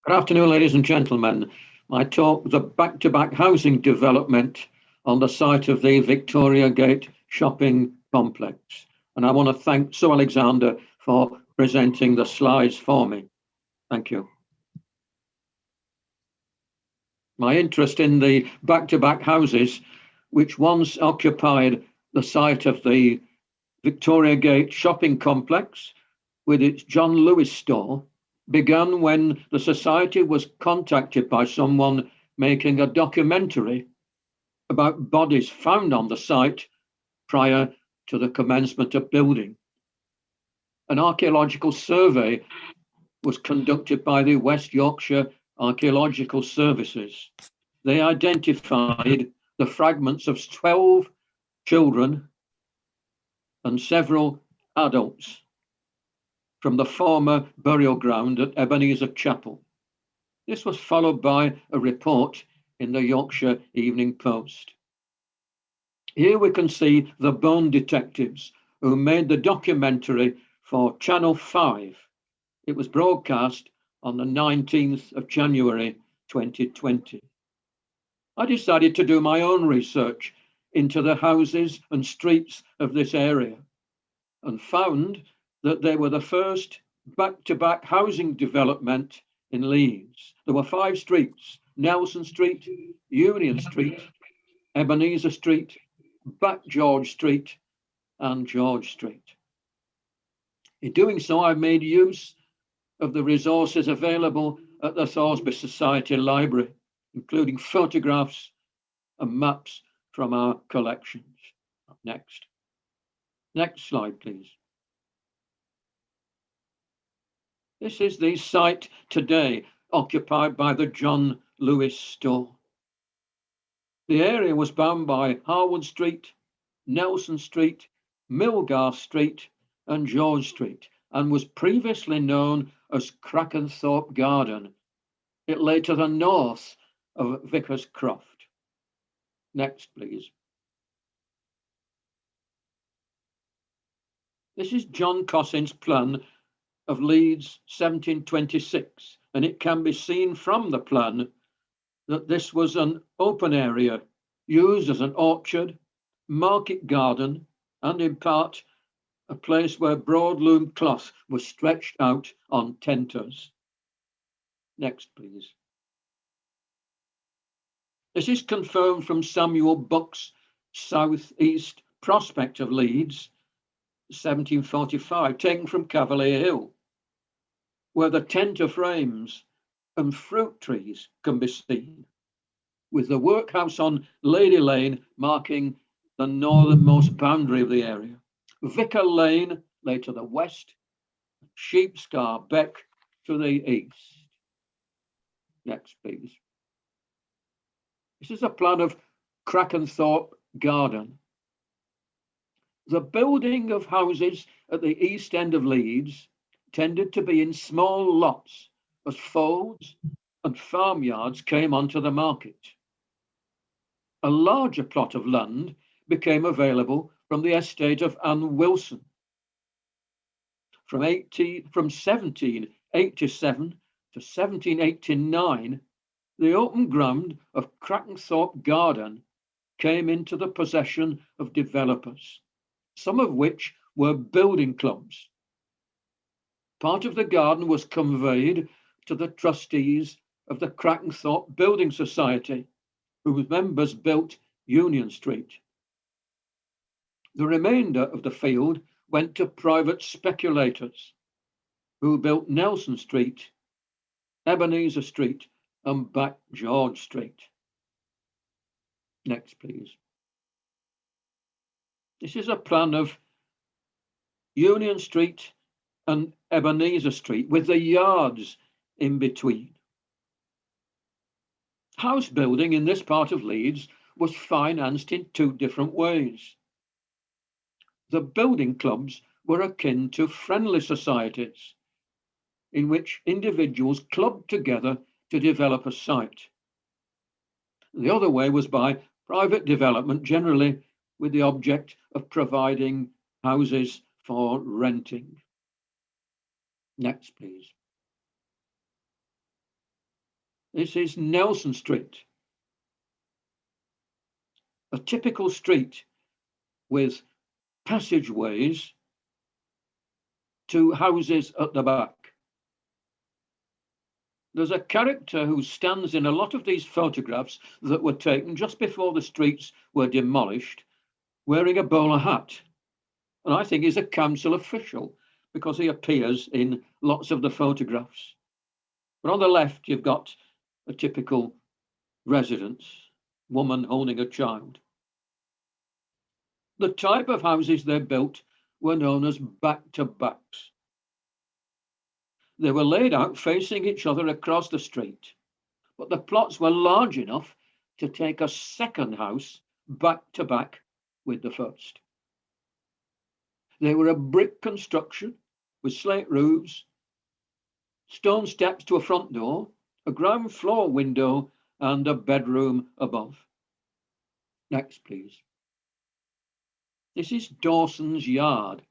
Good afternoon, ladies and gentlemen. My talk was a back-to-back housing development on the site of the Victoria Gate shopping complex. And I want to thank Sue Alexander for presenting the slides for me. Thank you. My interest in the back-to-back houses, which once occupied the site of the Victoria Gate shopping complex with its John Lewis store, began when the Society was contacted by someone making a documentary about bodies found on the site prior to the commencement of building. An archaeological survey was conducted by the West Yorkshire Archaeological Services. They identified the fragments of 12 children and several adults from the former burial ground at Ebenezer Chapel. This was followed by a report in the Yorkshire Evening Post. Here we can see the bone detectives who made the documentary for Channel 5. It was broadcast on the 19th of January 2020. I decided to do my own research into the houses and streets of this area and found that they were the first back-to-back housing development in Leeds. There were 5 streets: Nelson Street, Union Street, Ebenezer Street, Back George Street, and George Street. In doing so, I made use of the resources available at the Thoresby Society Library, including photographs and maps from our collections. Next slide, please. This is the site today occupied by the John Lewis store. The area was bound by Harwood Street, Nelson Street, Milgar Street, and George Street, and was previously known as Crackenthorpe Garden. It lay to the north of Vickers Croft. Next, please. This is John Cossin's plan of Leeds 1726, and it can be seen from the plan that this was an open area used as an orchard, market garden, and in part a place where broadloom cloth was stretched out on tenters. Next, please. This is confirmed from Samuel Buck's southeast prospect of Leeds, 1745, taken from Cavalier Hill, where the tenter frames and fruit trees can be seen, with the workhouse on Lady Lane marking the northernmost boundary of the area. Vicar Lane lay to the west, Sheepscar Beck to the east. Next, please. This is a plan of Crackenthorpe Garden. The building of houses at the east end of Leeds tended to be in small lots as folds and farmyards came onto the market. A larger plot of land became available from the estate of Anne Wilson. From 1787 to 1789, the open ground of Crackenthorpe Garden came into the possession of developers, some of which were building clubs. Part of the garden was conveyed to the trustees of the Crackenthorpe Building Society, whose members built Union Street. The remainder of the field went to private speculators, who built Nelson Street, Ebenezer Street, and Back George Street. Next, please. This is a plan of Union Street and Ebenezer Street with the yards in between. House building in this part of Leeds was financed in 2 different ways. The building clubs were akin to friendly societies, in which individuals clubbed together to develop a site. The other way was by private development, generally with the object of providing houses for renting. Next, please. This is Nelson Street, a typical street with passageways to houses at the back. There's a character who stands in a lot of these photographs that were taken just before the streets were demolished, wearing a bowler hat. And I think he's a council official because he appears in lots of the photographs. But on the left, you've got a typical residence, woman holding a child. The type of houses they built were known as back-to-backs. They were laid out facing each other across the street, but the plots were large enough to take a second house back-to-back with the first. They were a brick construction with slate roofs, stone steps to a front door, a ground floor window, and a bedroom above. Next, please. This is Dawson's Yard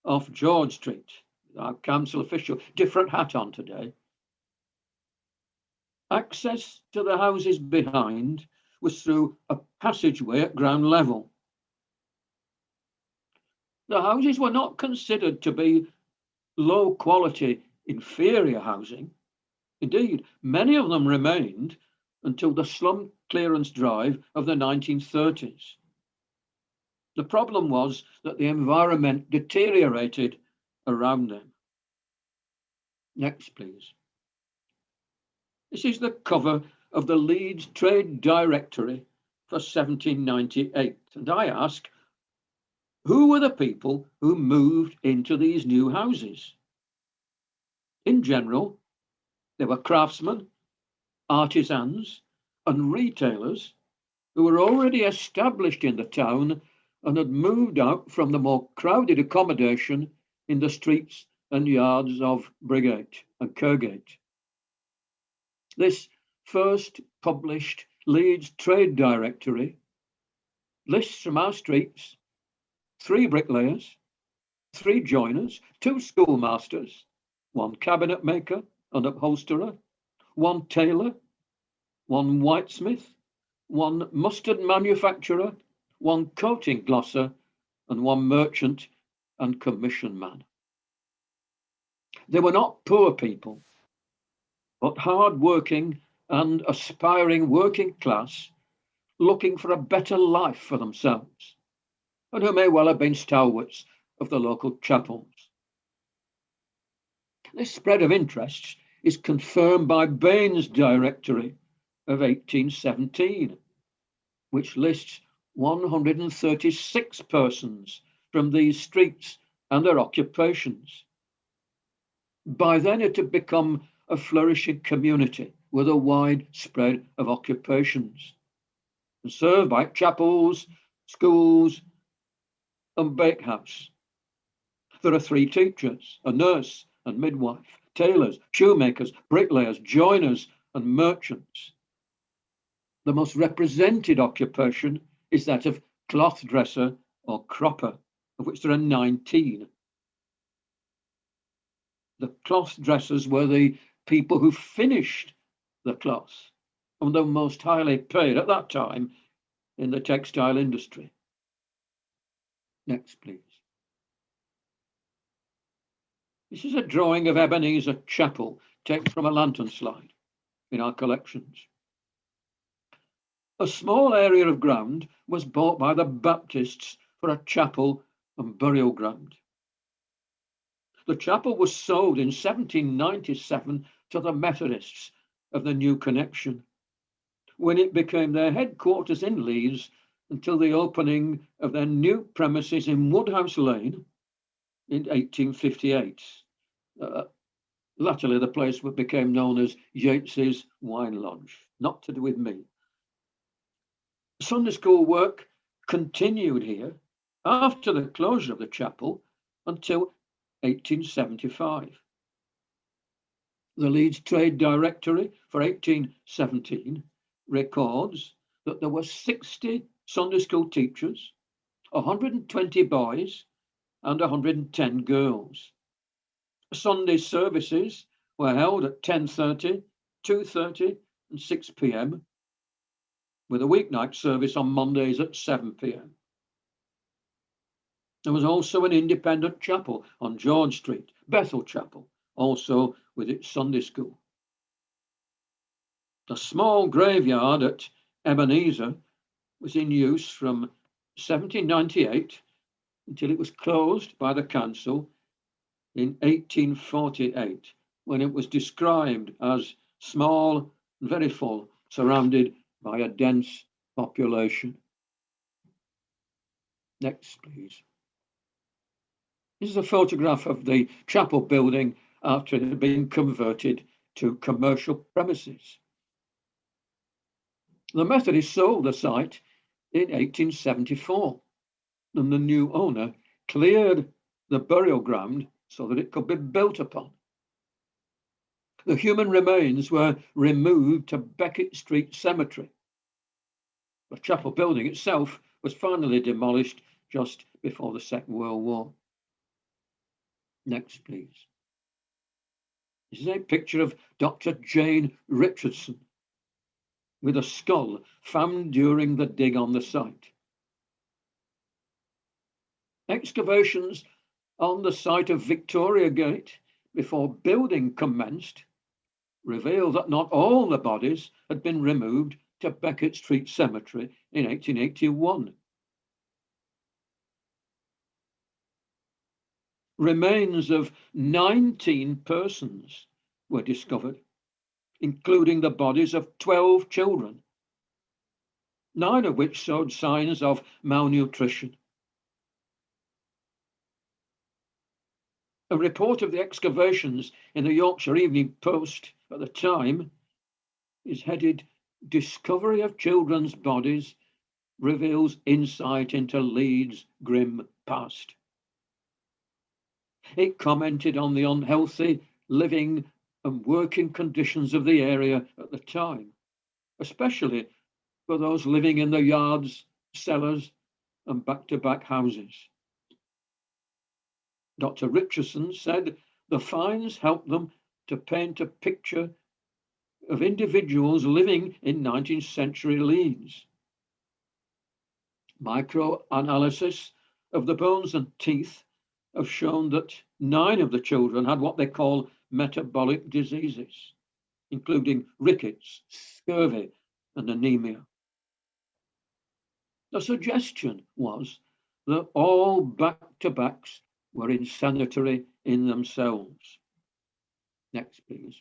off George Street. Our council official, different hat on today. Access to the houses behind was through a passageway at ground level. The houses were not considered to be low quality, inferior housing. Indeed, many of them remained until the slum clearance drive of the 1930s. The problem was that the environment deteriorated around them. Next, please. This is the cover of the Leeds Trade Directory for 1798. And I ask, who were the people who moved into these new houses? In general, they were craftsmen, artisans, and retailers who were already established in the town and had moved out from the more crowded accommodation in the streets and yards of Brigate and Kergate. This first published Leeds Trade Directory lists from our streets 3 bricklayers, 3 joiners, 2 schoolmasters, 1 cabinet maker and upholsterer, 1 tailor, 1 whitesmith, 1 mustard manufacturer, 1 coating glosser, and 1 merchant and commission man. They were not poor people, but hard-working and aspiring working class looking for a better life for themselves, and who may well have been stalwarts of the local chapels. This spread of interests is confirmed by Bain's Directory of 1817, which lists 136 persons from these streets and their occupations. By then it had become a flourishing community with a wide spread of occupations, and served by chapels, schools, and bakehouse. There are 3 teachers, a nurse and midwife, tailors, shoemakers, bricklayers, joiners, and merchants. The most represented occupation is that of cloth dresser or cropper, of which there are 19. The cloth dressers were the people who finished the cloth and the most highly paid at that time in the textile industry. Next, please. This is a drawing of Ebenezer Chapel taken from a lantern slide in our collections. A small area of ground was bought by the Baptists for a chapel and burial ground. The chapel was sold in 1797 to the Methodists of the New Connection, when it became their headquarters in Leeds until the opening of their new premises in Woodhouse Lane in 1858. Latterly, the place became known as Yates's Wine Lodge, not to do with me. Sunday school work continued here after the closure of the chapel until 1875. The Leeds Trade Directory for 1817 records that there were 60 Sunday school teachers, 120 boys, and 110 girls. Sunday services were held at 10:30, 2:30, and 6 p.m, with a weeknight service on Mondays at 7 p.m. There was also an independent chapel on George Street, Bethel Chapel, also with its Sunday school. The small graveyard at Ebenezer was in use from 1798 until it was closed by the council in 1848, when it was described as small and very full, surrounded by a dense population. Next, please. This is a photograph of the chapel building after it had been converted to commercial premises. The Methodists sold the site in 1874, and the new owner cleared the burial ground so that it could be built upon. The human remains were removed to Beckett Street Cemetery. The chapel building itself was finally demolished just before the Second World War. Next, please. This is a picture of Dr. Jane Richardson with a skull found during the dig on the site. Excavations on the site of Victoria Gate before building commenced revealed that not all the bodies had been removed to Beckett Street Cemetery in 1881. Remains of 19 persons were discovered, including the bodies of 12 children, 9 of which showed signs of malnutrition. A report of the excavations in the Yorkshire Evening Post at the time is headed "Discovery of Children's Bodies Reveals Insight into Leeds' Grim Past." It commented on the unhealthy living and working conditions of the area at the time, especially for those living in the yards, cellars, and back-to-back houses. Dr. Richardson said the finds helped them to paint a picture of individuals living in 19th century Leeds. Microanalysis of the bones and teeth have shown that 9 of the children had what they call metabolic diseases, including rickets, scurvy, and anemia. The suggestion was that all back-to-backs were insanitary in themselves. Next, please.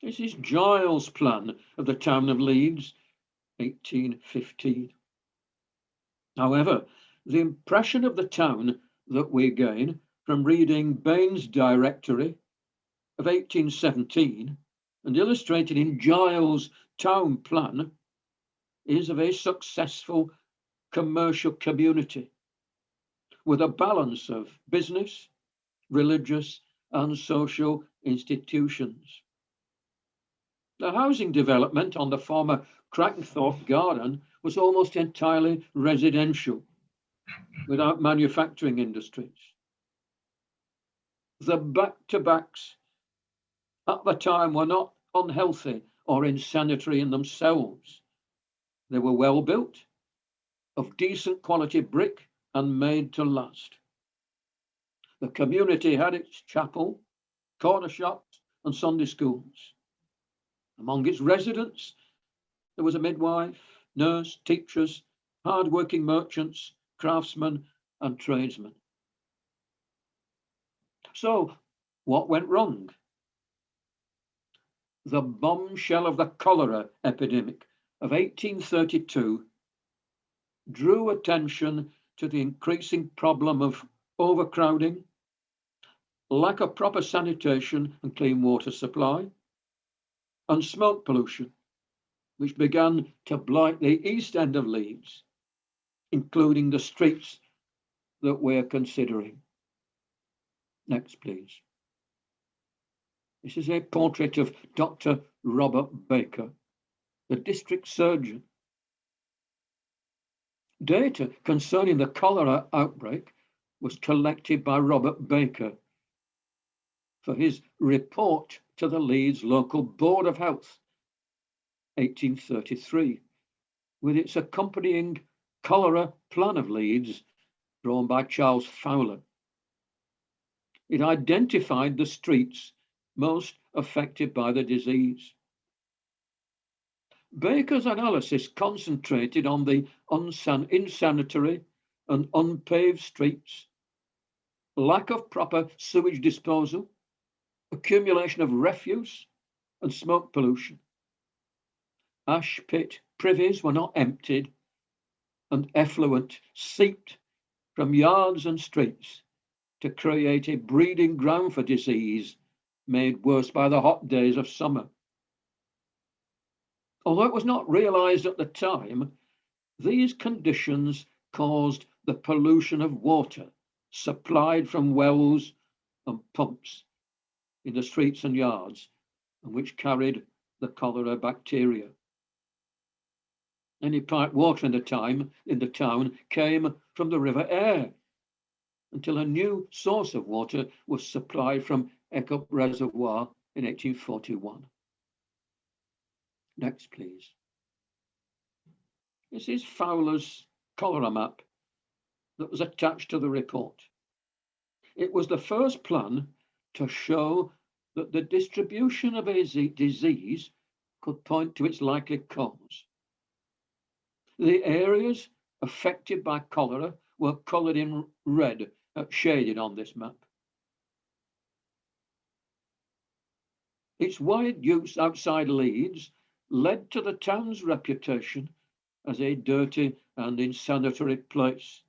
This is Giles' plan of the town of Leeds, 1815. However, the impression of the town that we gain from reading Bain's Directory of 1817 and illustrated in Giles' town plan is of a successful commercial community with a balance of business, religious, and social institutions. The housing development on the former Crackthorpe Garden was almost entirely residential, without manufacturing industries. The back-to-backs at the time were not unhealthy or insanitary in themselves. They were well built, of decent quality brick, and made to last. The community had its chapel, corner shops, and Sunday schools. Among its residents, there was a midwife, nurse, teachers, hard-working merchants, craftsmen, and tradesmen. So, what went wrong? The bombshell of the cholera epidemic of 1832 drew attention to the increasing problem of overcrowding, lack of proper sanitation and clean water supply, and smoke pollution, which began to blight the east end of Leeds, including the streets that we're considering. Next, please. This is a portrait of Dr. Robert Baker, the district surgeon. Data concerning the cholera outbreak was collected by Robert Baker for his report to the Leeds Local Board of Health, 1833, with its accompanying Cholera Plan of Leeds, drawn by Charles Fowler. It identified the streets most affected by the disease. Baker's analysis concentrated on the insanitary and unpaved streets, lack of proper sewage disposal, accumulation of refuse and smoke pollution. Ash pit privies were not emptied, and effluent seeped from yards and streets to create a breeding ground for disease made worse by the hot days of summer. Although it was not realized at the time, these conditions caused the pollution of water supplied from wells and pumps in the streets and yards, and which carried the cholera bacteria. Any piped water in the town came from the River Aire, until a new source of water was supplied from Ecup Reservoir in 1841. Next, please. This is Fowler's cholera map that was attached to the report. It was the first plan to show that the distribution of a disease could point to its likely cause. The areas affected by cholera were coloured in red, shaded on this map. Its wide use outside Leeds led to the town's reputation as a dirty and insanitary place.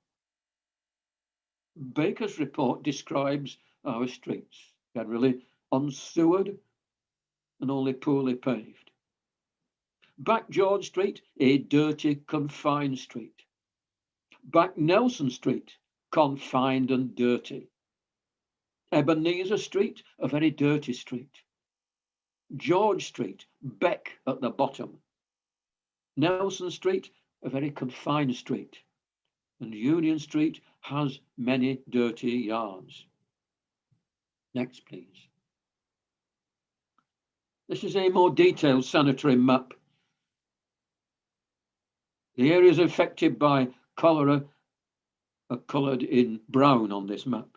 Baker's report describes our streets, generally unsewered and only poorly paved. Back George Street, a dirty, confined street. Back Nelson Street, confined and dirty. Ebenezer Street, a very dirty street. George Street, Beck at the bottom. Nelson Street, a very confined street. And Union Street has many dirty yards. Next, please. This is a more detailed sanitary map. The areas affected by cholera are coloured in brown on this map.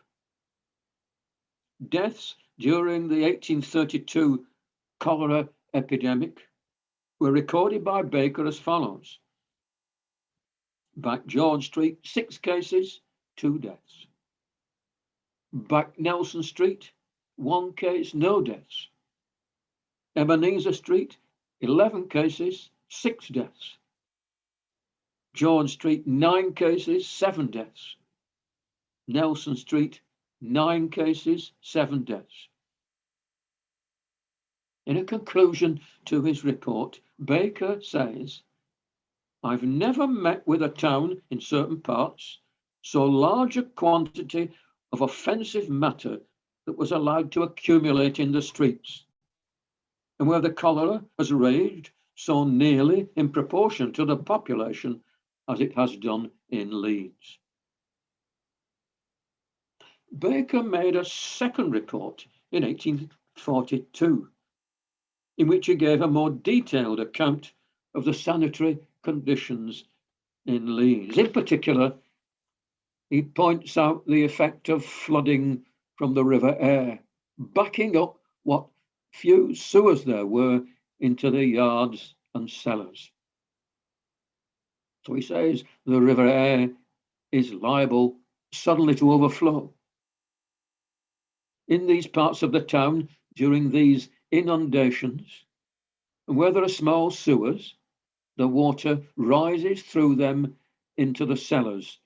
Deaths during the 1832 cholera epidemic were recorded by Baker as follows. Back George Street, 6 cases, 2 deaths. Back Nelson Street, 1 case, no deaths. Ebenezer Street, 11 cases, 6 deaths. George Street, 9 cases, 7 deaths. Nelson Street, 9 cases, 7 deaths. In a conclusion to his report, Baker says, I've never met with a town in certain parts so large a quantity of offensive matter that was allowed to accumulate in the streets, and where the cholera has raged so nearly in proportion to the population as it has done in Leeds. Baker made a second report in 1842, in which he gave a more detailed account of the sanitary conditions in Leeds. In particular, he points out the effect of flooding from the River Aire, backing up what few sewers there were into the yards and cellars. So he says the River Aire is liable suddenly to overflow. In these parts of the town, during these inundations, and where there are small sewers, the water rises through them into the cellars,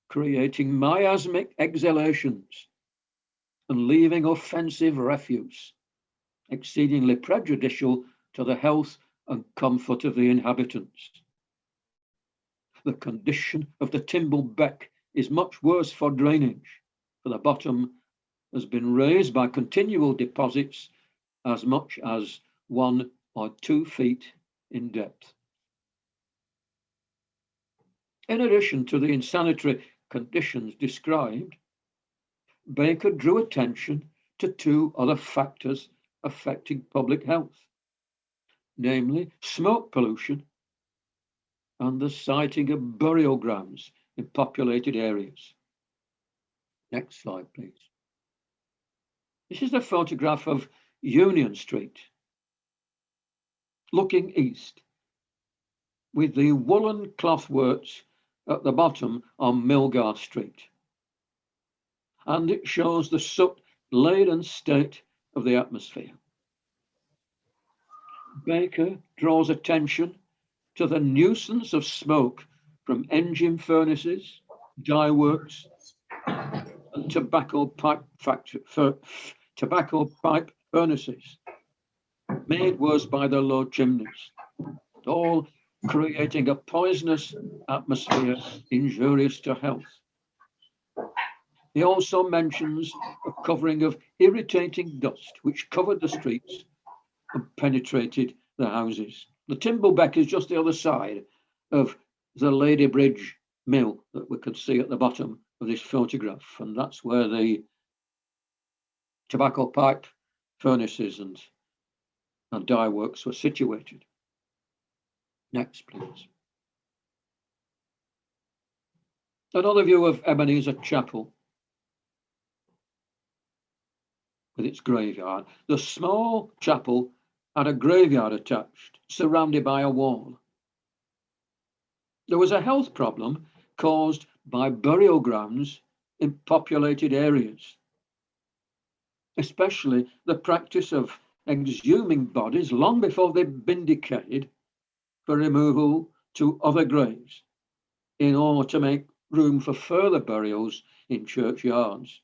creating miasmic exhalations and leaving offensive refuse, exceedingly prejudicial to the health and comfort of the inhabitants. The condition of the Timble Beck is much worse for drainage, for the bottom has been raised by continual deposits as much as 1 or 2 feet in depth. In addition to the insanitary conditions described, Baker drew attention to 2 other factors affecting public health, namely smoke pollution and the siting of burial grounds in populated areas. Next slide, please. This is a photograph of Union Street, looking east, with the woolen cloth works at the bottom on Milgar Street. And it shows the soot-laden state of the atmosphere. Baker draws attention to the nuisance of smoke from engine furnaces, dye works, and tobacco pipe furnaces, made worse by the low chimneys, all creating a poisonous atmosphere injurious to health. He also mentions a covering of irritating dust which covered the streets and penetrated the houses. The Timblebeck is just the other side of the Ladybridge Mill that we can see at the bottom of this photograph, and that's where the tobacco pipe furnaces and dye works were situated. Next, please. Another view of Ebenezer Chapel with its graveyard. The small chapel had a graveyard attached, surrounded by a wall. There was a health problem caused by burial grounds in populated areas, especially the practice of exhuming bodies long before they'd been decayed for removal to other graves in order to make room for further burials in churchyards.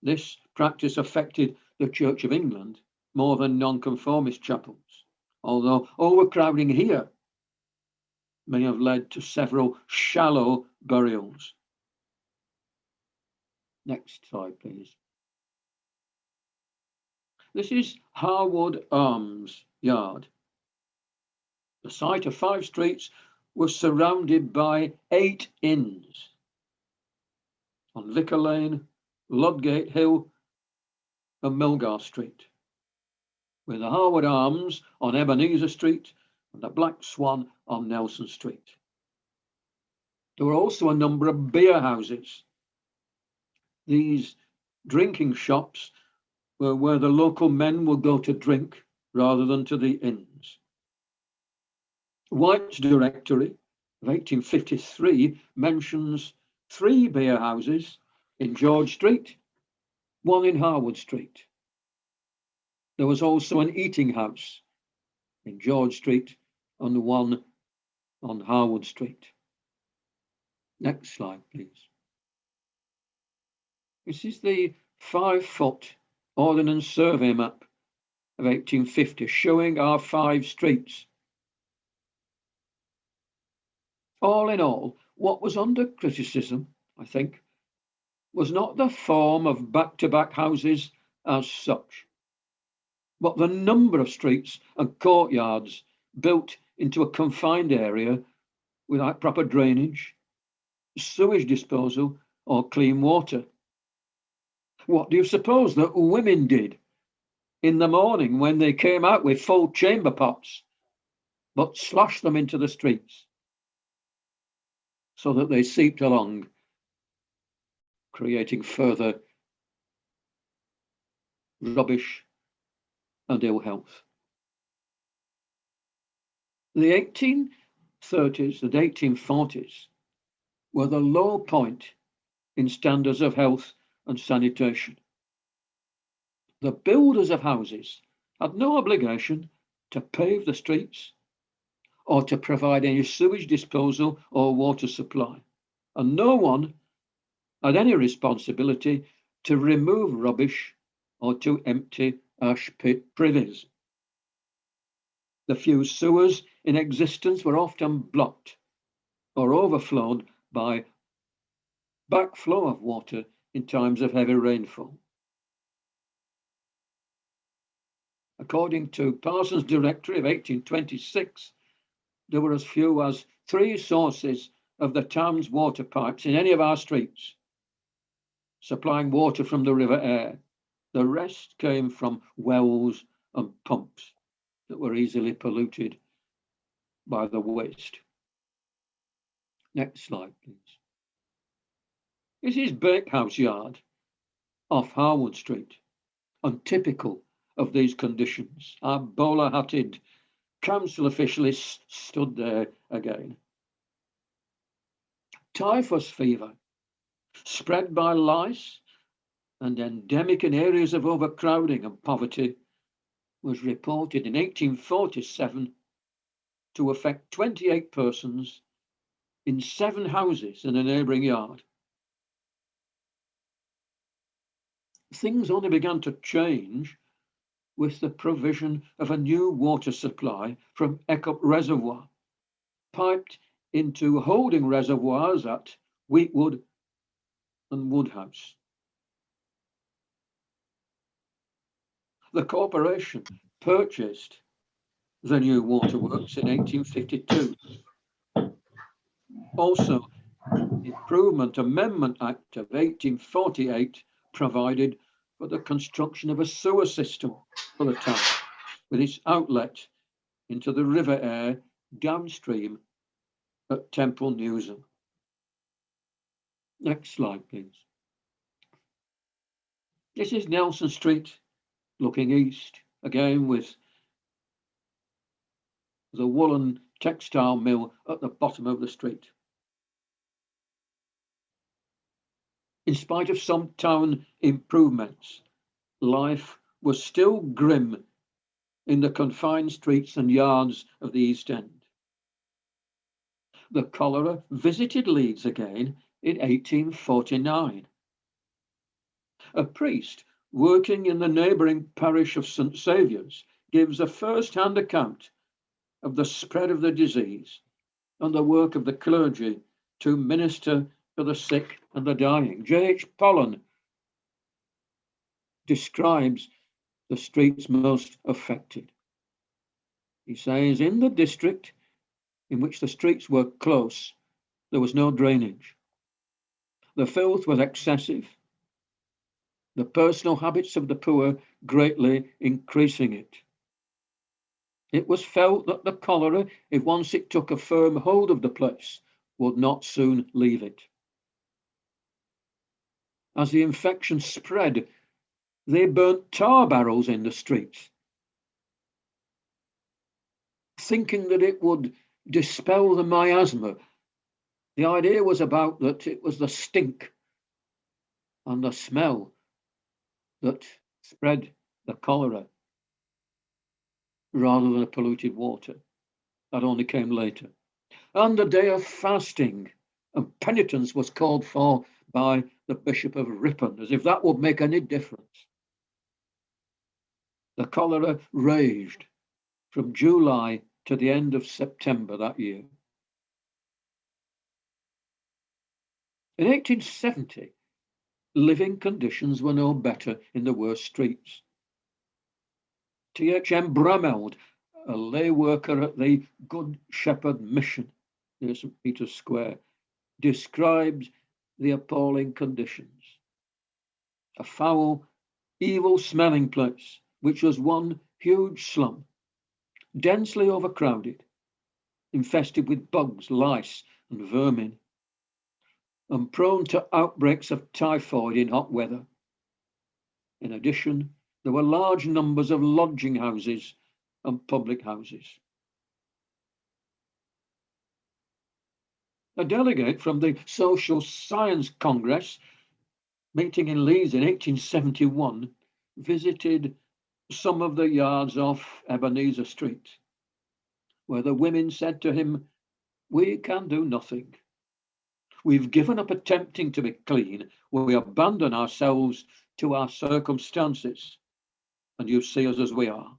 This practice affected the Church of England more than nonconformist chapels, although overcrowding here may have led to several shallow burials. Next slide, please. This is Harwood Arms Yard. The site of 5 streets was surrounded by 8 inns on Vicar Lane, Ludgate Hill and Milgar Street, with the Harwood Arms on Ebenezer Street and the Black Swan on Nelson Street. There were also a number of beer houses. These drinking shops were where the local men would go to drink rather than to the inns. White's Directory of 1853 mentions 3 beer houses in George Street, 1 in Harwood Street. There was also an eating house in George Street and 1 on Harwood Street. Next slide, please. This is the 5-foot Ordnance Survey map of 1850 showing our 5 streets. All in all, what was under criticism, I think, was not the form of back-to-back houses as such, but the number of streets and courtyards built into a confined area without proper drainage, sewage disposal, or clean water. What do you suppose that women did in the morning when they came out with full chamber pots, but slashed them into the streets so that they seeped along, creating further rubbish and ill health? The 1830s and 1840s were the low point in standards of health and sanitation. The builders of houses had no obligation to pave the streets or to provide any sewage disposal or water supply, and no one had any responsibility to remove rubbish or to empty ash pit privies. The few sewers in existence were often blocked or overflowed by backflow of water in times of heavy rainfall. According to Parsons' Directory of 1826, there were as few as 3 sources of the town's water pipes in any of our streets, supplying water from the River Aire, The rest came from wells and pumps that were easily polluted by the waste. Next slide, please. This is Bakehouse Yard off Harwood Street, untypical of these conditions. Our bowler-hatted council officials stood there again. Typhus fever, spread by lice and endemic in areas of overcrowding and poverty, was reported in 1847 to affect 28 persons in 7 houses in a neighbouring yard. Things only began to change with the provision of a new water supply from Eckup Reservoir, piped into holding reservoirs at Wheatwood and Woodhouse. The corporation purchased the new waterworks in 1852. Also, the Improvement Amendment Act of 1848 provided for the construction of a sewer system for the town, with its outlet into the River Aire downstream at Temple Newsham. Next slide, please. This is Nelson Street, looking east, again with the woolen textile mill at the bottom of the street. In spite of some town improvements, life was still grim in the confined streets and yards of the East End. The cholera visited Leeds again in 1849. A priest working in the neighbouring parish of St Saviour's gives a first-hand account of the spread of the disease and the work of the clergy to minister to the sick and the dying. J.H. Pollen describes the streets most affected. He says, in the district in which the streets were close, there was no drainage. The filth was excessive, the personal habits of the poor greatly increasing it. It was felt that the cholera, if once it took a firm hold of the place, would not soon leave it. As the infection spread, they burnt tar barrels in the streets, thinking that it would dispel the miasma. The idea was about that it was the stink and the smell that spread the cholera rather than the polluted water. That only came later. And the day of fasting and penitence was called for by the Bishop of Ripon, as if that would make any difference. The cholera raged from July to the end of September that year. In 1870, living conditions were no better in the worst streets. T.H.M. Brameld, a lay worker at the Good Shepherd Mission near St. Peter's Square, described the appalling conditions. A foul, evil-smelling place, which was one huge slum, densely overcrowded, infested with bugs, lice, and vermin, and prone to outbreaks of typhoid in hot weather. In addition, there were large numbers of lodging houses and public houses. A delegate from the Social Science Congress, meeting in Leeds in 1871, visited some of the yards off Ebenezer Street, where the women said to him, "We can do nothing. We've given up attempting to be clean. We abandon ourselves to our circumstances, and you see us as we are."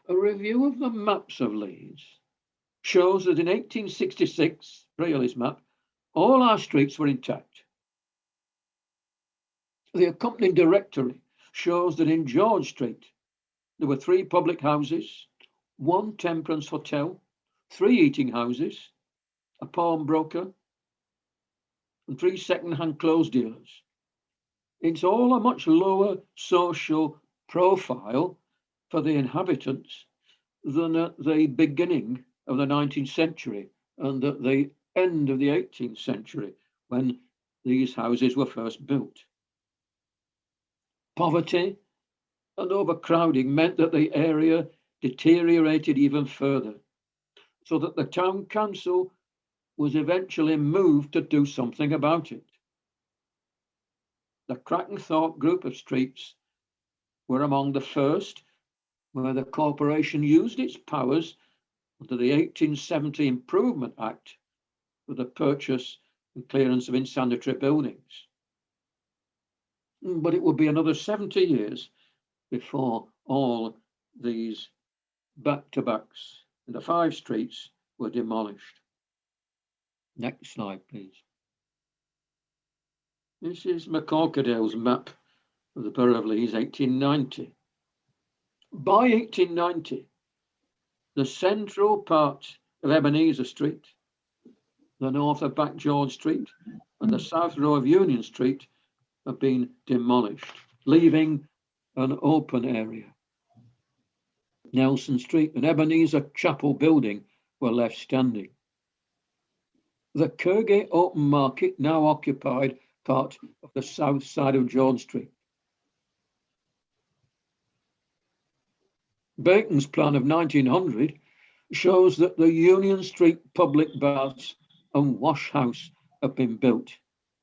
A review of the maps of Leeds shows that in 1866, Braille's map, all our streets were intact. The accompanying directory shows that in George Street, there were 3 public houses, 1 temperance hotel, 3 eating houses, a pawnbroker, and 3 second-hand clothes dealers. It's all a much lower social profile for the inhabitants than at the beginning of the 19th century and at the end of the 18th century, when these houses were first built. Poverty and overcrowding meant that the area deteriorated even further, so that the town council was eventually moved to do something about it. The Crackenthorpe group of streets were among the first where the corporation used its powers under the 1870 Improvement Act for the purchase and clearance of insanitary buildings. But it would be another 70 years before all these back-to-backs in the 5 streets were demolished. Next slide, please. This is McCorquodale's map of the Borough of Leeds, 1890. By 1890, the central part of Ebenezer Street, the north of Back George Street, and the south row of Union Street have been demolished, leaving an open area. Nelson Street and Ebenezer Chapel building were left standing. The Kirkgate Open Market now occupied part of the south side of George Street. Bacon's plan of 1900 shows that the Union Street public baths and wash house have been built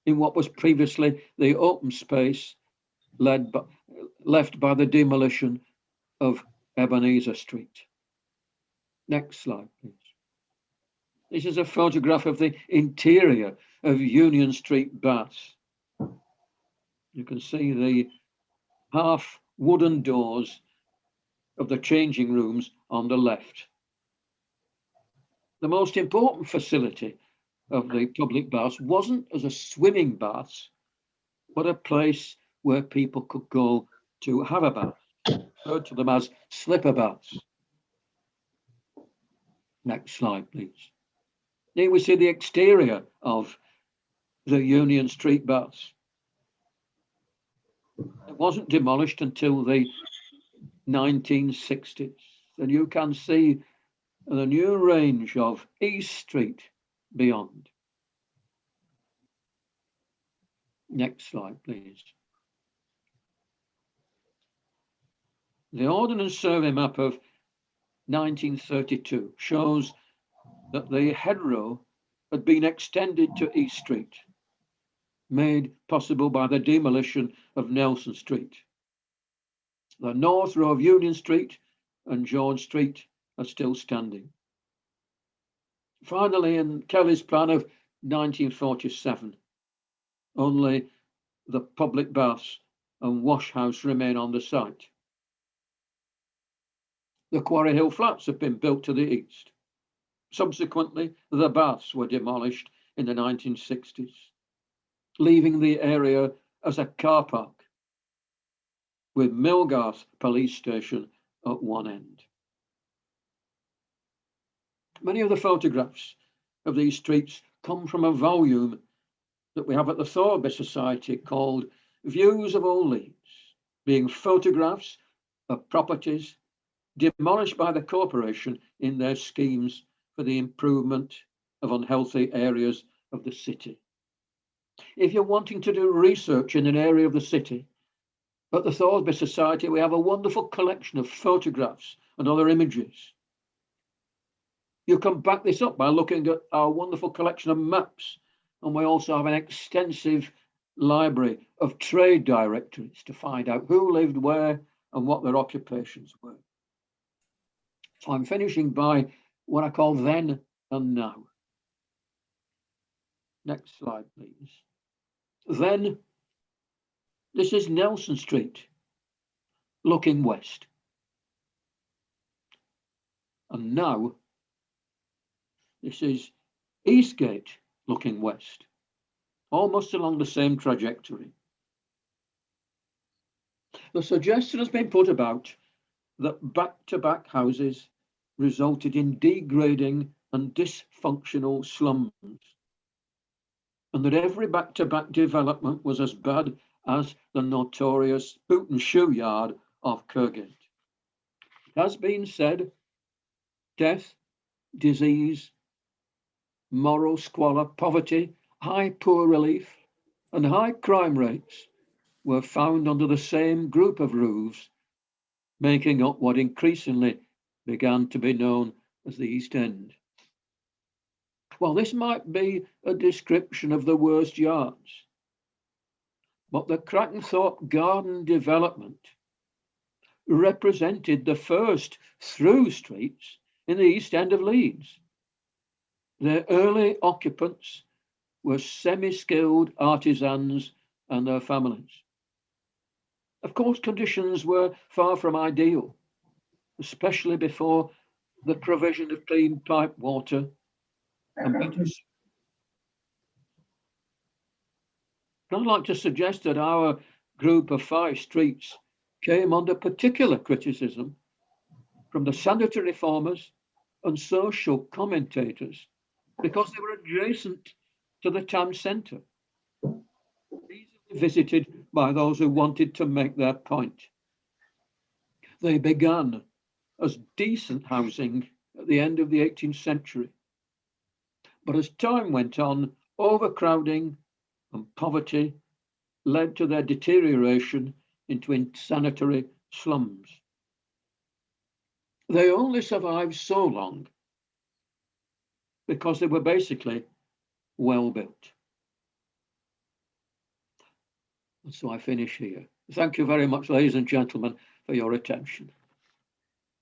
in what was previously the open space left by the demolition of Ebenezer Street. Next slide, please. This is a photograph of the interior of Union Street baths. You can see the half wooden doors of the changing rooms on the left. The most important facility of the public baths wasn't as a swimming bath, but a place where people could go to have a bath, referred to them as slipper baths. Next slide, please. Here we see the exterior of the Union Street baths. It wasn't demolished until the 1960s, and you can see the new range of East Street beyond. Next slide, please. The Ordnance Survey map of 1932 shows that the hedgerow had been extended to East Street, made possible by the demolition of Nelson Street. The north row of Union Street and George Street are still standing. Finally, in Kelly's plan of 1947, only the public baths and wash house remain on the site. The Quarry Hill Flats have been built to the east. Subsequently, the baths were demolished in the 1960s, leaving the area as a car park with Millgarth Police Station at one end. Many of the photographs of these streets come from a volume that we have at the Thornby Society called Views of Old Leeds, being photographs of properties demolished by the corporation in their schemes for the improvement of unhealthy areas of the city. If you're wanting to do research in an area of the city, at the Thornby Society we have a wonderful collection of photographs and other images. You can back this up by looking at our wonderful collection of maps, and we also have an extensive library of trade directories to find out who lived where and what their occupations were. So I'm finishing by what I call then and now. Next slide, please. Then, this is Nelson Street, looking west. And now, this is Eastgate, looking west, almost along the same trajectory. The suggestion has been put about that back-to-back houses resulted in degrading and dysfunctional slums. and that every back-to-back development was as bad as the notorious boot and shoe yard of Kirkgate. It has been said, death, disease, moral squalor, poverty, high poor relief, and high crime rates were found under the same group of roofs, making up what increasingly began to be known as the East End. Well, this might be a description of the worst yards, but the Crackenthorpe Garden development represented the first through streets in the East End of Leeds. Their early occupants were semi-skilled artisans and their families. Of course, conditions were far from ideal, especially before the provision of clean pipe water and better. I'd like to suggest that our group of 5 streets came under particular criticism from the sanitary reformers and social commentators because they were adjacent to the town centre, easily visited by those who wanted to make their point. They began as decent housing at the end of the 18th century, but as time went on, overcrowding and poverty led to their deterioration into insanitary slums. They only survived so long because they were basically well built. And so I finish here. Thank you very much, ladies and gentlemen, for your attention.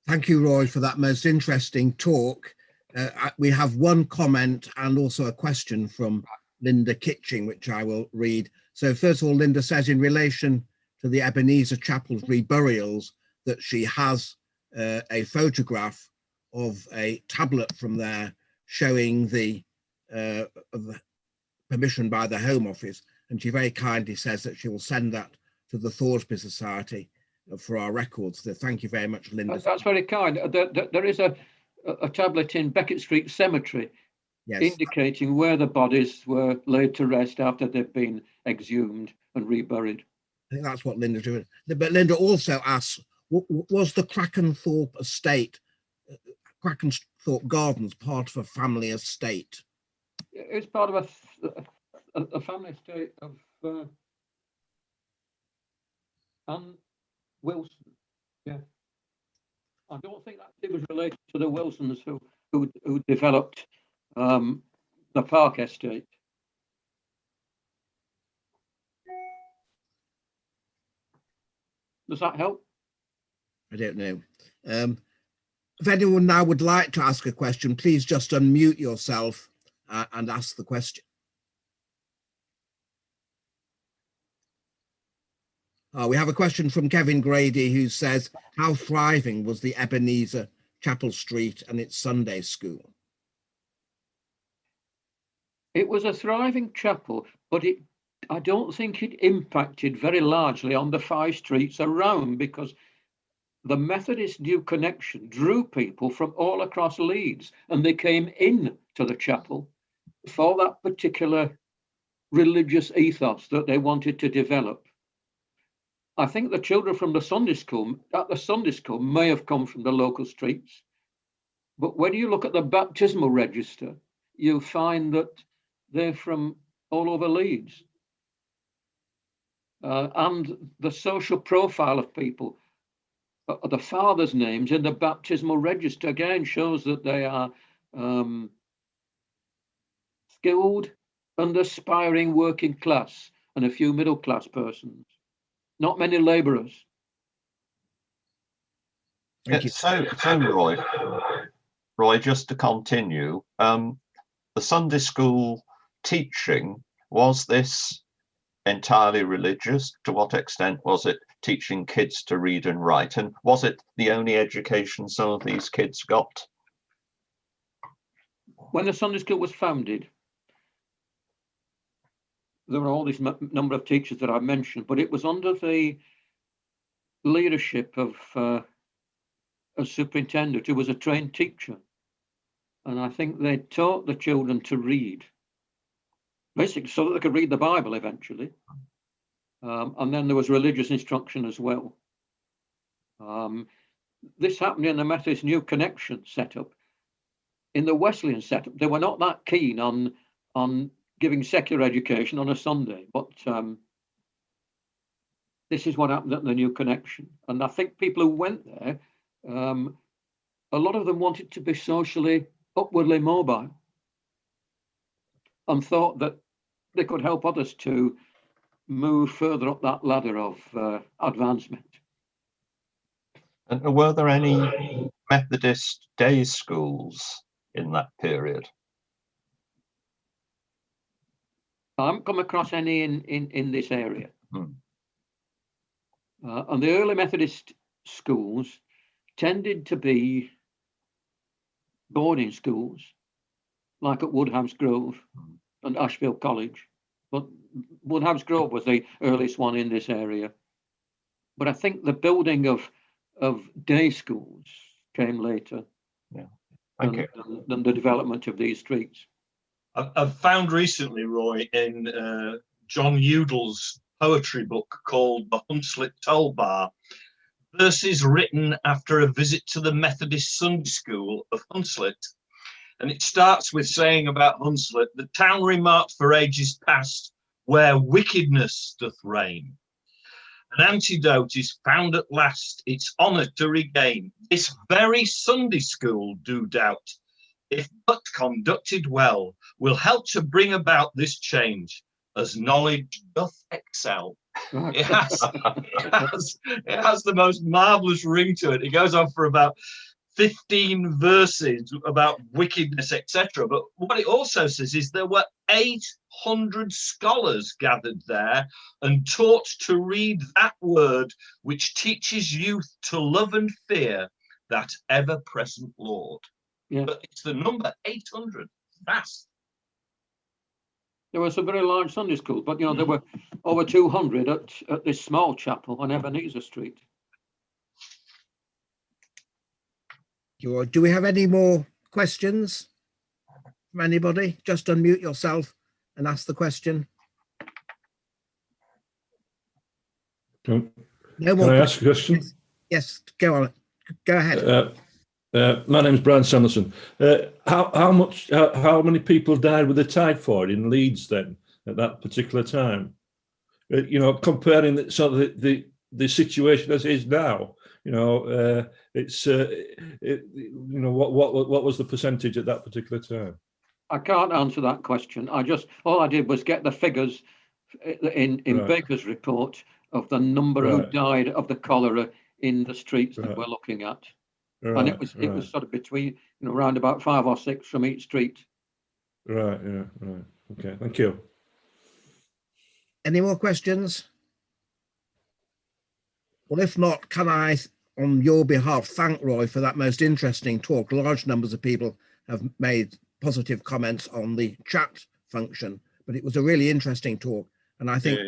Thank you, Roy, for that most interesting talk. We have one comment and also a question from Linda Kitching, which I will read. So first of all, Linda says in relation to the Ebenezer Chapel's reburials that she has a photograph of a tablet from there showing the permission by the Home Office, and she very kindly says that she will send that to the Thorsby Society for our records. So thank you very much, Linda. That's very kind. There is a tablet in Beckett Street Cemetery, yes, indicating where the bodies were laid to rest after they've been exhumed and reburied. I think that's what Linda's doing. But Linda also asks, was the Crackenthorpe estate, Crackenthorpe Gardens, part of a family estate? It's part of a family estate of Anne Wilson. Yeah, I don't think that it was related to the Wilsons who developed the Park Estate. Does that help? I don't know. If anyone now would like to ask a question, please just unmute yourself and ask the question. We have a question from Kevin Grady, who says, how thriving was the Ebenezer Chapel Street and its Sunday school? It was a thriving chapel, but I don't think it impacted very largely on the 5 streets around, because the Methodist New Connection drew people from all across Leeds, and they came in to the chapel for that particular religious ethos that they wanted to develop. I think the children from the Sunday school, at the Sunday school, may have come from the local streets. But when you look at the baptismal register, you'll find that they're from all over Leeds. And the social profile of people, the fathers' names in the baptismal register, again, shows that they are skilled and aspiring working class, and a few middle class persons. Not many labourers. So Roy, just to continue, the Sunday school teaching, was this entirely religious? To what extent was it teaching kids to read and write? And was it the only education some of these kids got? When the Sunday school was founded, there were all these number of teachers that I mentioned, but it was under the leadership of a superintendent who was a trained teacher. And I think they taught the children to read. basically so that they could read the Bible eventually. And then there was religious instruction as well. This happened in the Methodist New Connection setup. In the Wesleyan setup, they were not that keen on giving secular education on a Sunday, but this is what happened at the New Connection. And I think people who went there, a lot of them wanted to be socially upwardly mobile and thought that they could help others to move further up that ladder of advancement. And were there any Methodist day schools in that period? I haven't come across any in this area. Hmm. And the early Methodist schools tended to be boarding schools, like at Woodhouse Grove and Ashfield College. But Woodhouse Grove was the earliest one in this area. But I think the building of day schools came later. Yeah. Than the development of these streets. I've found recently, Roy, in John Udall's poetry book called The Hunslet Toll Bar, verses written after a visit to the Methodist Sunday School of Hunslet. And it starts with saying about Hunslet, the town remarked for ages past, where wickedness doth reign. An antidote is found at last, its honour to regain. This very Sunday school, do doubt, if but conducted well, will help to bring about this change, as knowledge doth excel. Right. It has the most marvellous ring to it. It goes on for about 15 verses about wickedness, etc. But what it also says is there were 800 scholars gathered there and taught to read that word which teaches youth to love and fear that ever-present Lord. Yeah. But it's the number 800. Vast. There was a very large Sunday school, but there were over 200 at this small chapel on Ebenezer Street. Do we have any more questions from anybody? Just unmute yourself and ask the question. No more. Can I ask a question? Yes, go on. Go ahead. My name's Brian Sanderson. How many people died with the typhoid in Leeds then at that particular time? Comparing the situation as it is now. What was the percentage at that particular time? I can't answer that question. All I did was get the figures in Right. Baker's report of the number who died of the cholera in the streets that we're looking at. And it was sort of between, around about 5 or 6 from each street. Right, yeah, right. Okay, thank you. Any more questions? Well, if not, can I, on your behalf, thank Roy for that most interesting talk. Large numbers of people have made positive comments on the chat function, but it was a really interesting talk. And I think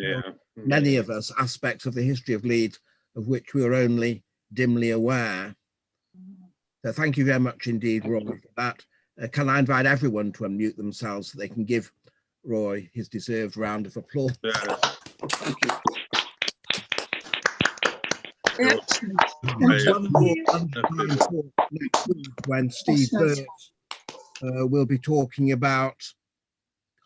many of us, aspects of the history of Leeds, of which we were only dimly aware. So thank you very much indeed, Roy, for that. Can I invite everyone to unmute themselves so they can give Roy his deserved round of applause? Yeah. Thank you. One more lunchtime talk next week when Steve Burt will be talking about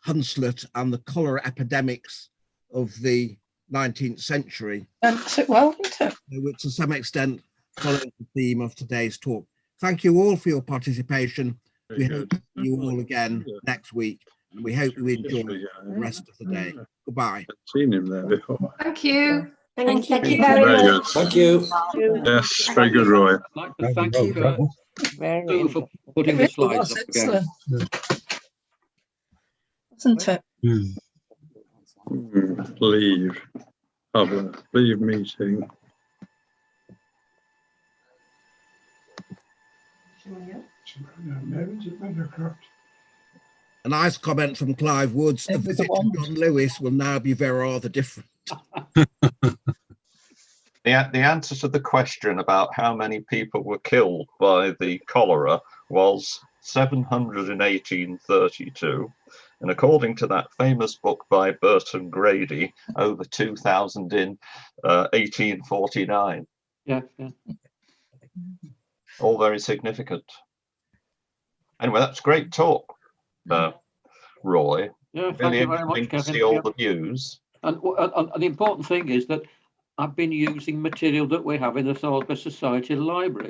Hunslet and the cholera epidemics of the 19th century, which to some extent follows the theme of today's talk. Thank you all for your participation. We hope to see you all again next week, and we hope you enjoy the rest of the day. Goodbye. I've seen him there before. Thank you. Thank you very much. Thank you. Yes, very good, Roy. I'd like to thank you Sue for putting the slides up again. Wasn't it? Leave. Have a leave meeting. A nice comment from Clive Woods. A visit to John Lewis will now be very rather different. The answer to the question about how many people were killed by the cholera was 700 in 1832, And according to that famous book by Burton Grady, over 2,000 in 1849. Yeah. All very significant. Anyway, that's great talk, Roy. Yeah, thank Really you very interesting much, to Kevin. see all Yeah. the views. And the important thing is that I've been using material that we have in the Thornbury Society Library.